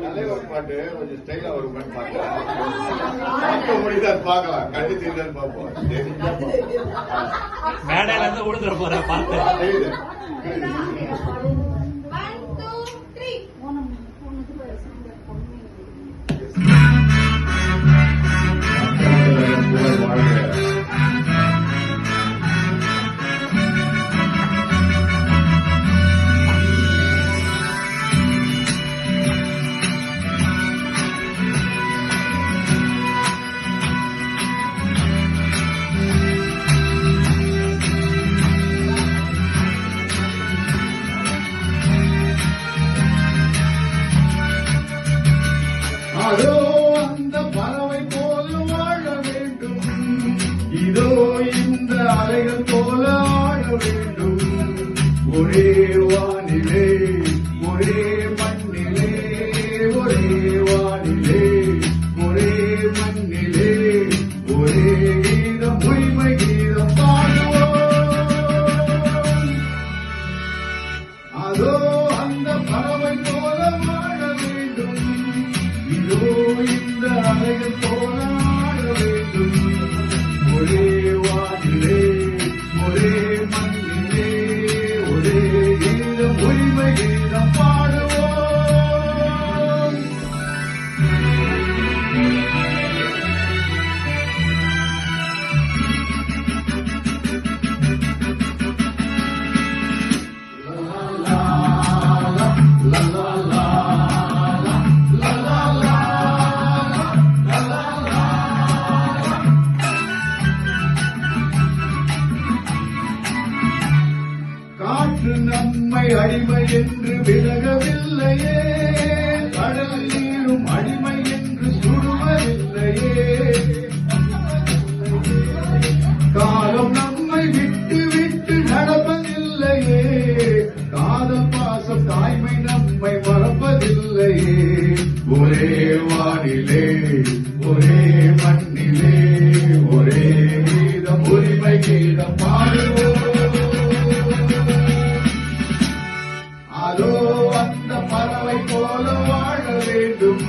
தலைவர் பாட்டு கொஞ்சம் ஸ்டைலா வருமான்னு பார்க்கலாம். முடிதான் பார்க்கலாம், கண்டு தீர்தான் பார்ப்போம். மேடையில இருந்து கொடுத்துட போற பார்த்து அதோ அந்த பறவை போல வாழ வேண்டும், இதோ இந்த அலைகள் போல ஆட வேண்டும். ஒரே வானிலே ஒரே மண்ணிலே, ஒரே வானிலே ஒரே மண்ணிலே, ஒரே கீதம் உரிமை கீதம் பாடுவோம். அதோ அந்த பறவை போல வாழ வேண்டும், இதோ இந்த அலைகள் போல ஆட வேண்டும். ஒரே வானிலே ஒரே மண்ணிலே, ஒரே கீதம் உரிமை கீதம் பாடுவோம். காற்று நம்மை அடிமை என்று விலகவில்லையே, கடல் நீரும் அடிமை என்று சுடுவதில்லையே. காலம் நம்மை விட்டு விட்டு நடப்பதில்லையே, காதல் பாசம் தாய்மை நம்மை மறப்பதில்லையே. ஒரே வானிலே ஒரே மண்ணிலே, ஒரே கீதம் உரிமை கீதம் பாடுவோம். அதோ அந்த பறவை போல வாழ வேண்டும்,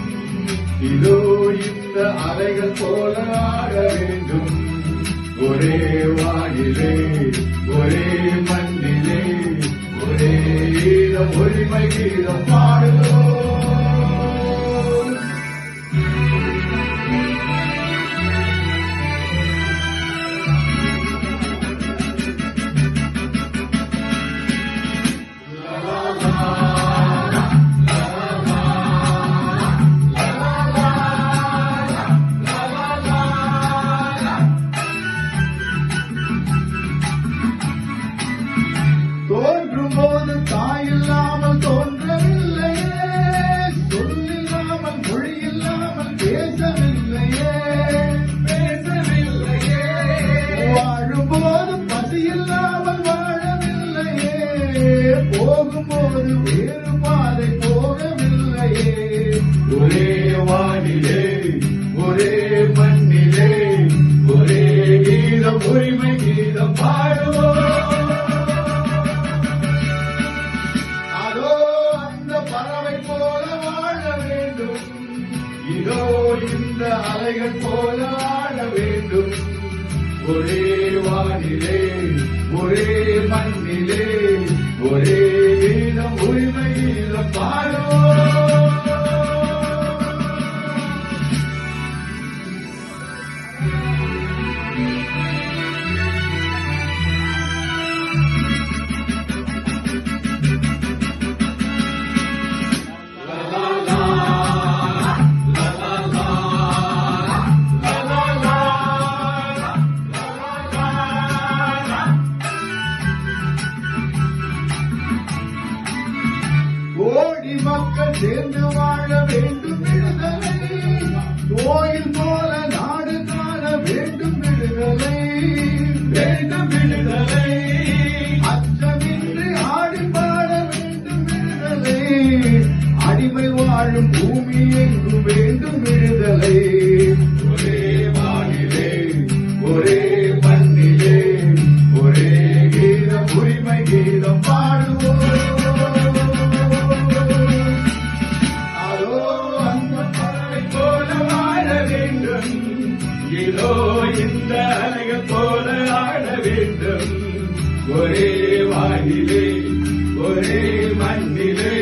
இதோ இந்த அலைகள் போல ஆட வேண்டும். ஒரே வானிலே ஒரே மண்ணிலே, ஒரே கீதம் உரிமை கீதம் பாடுவோம். தோன்றும் போது தாயில்லாமல் தோன்றவில்லையே, சொல்லில்லாமல் மொழி இல்லாமல் பேசவில்லையே. வாழும் போது பசி இல்லாமல் வாழவில்லையே, போகும்போது வேறு பாதை போகவில்லையே. ஒரே வானிலே ஒரே மண்ணிலே, ஒரே கீதம் உரிமை கீதம் பாடுவோம். பறவை போல வாழ வேண்டும், இதோ இந்த அலைகள் போல ஆட வேண்டும். ஒரே வானிலே ஒரே மண்ணிலே, ஒரே கீதம் உரிமை கீதம் பாடுவோம். கோடி மக்கள் சேர்ந்து வாழ வேண்டும் விடுதலை, கோயில் போல நாடு காண வேண்டும் விடுதலை, வேண்டும் விடுதலை. அச்சமின்றி ஆடி பாட வேண்டும் விடுதலை, அடிமை வாழும் பூமி எங்கும் வேண்டும் விடுதலை. ஒரே வானிலே ஒரே வேண்டும் ஒரே வானிலே ஒரே மண்ணிலே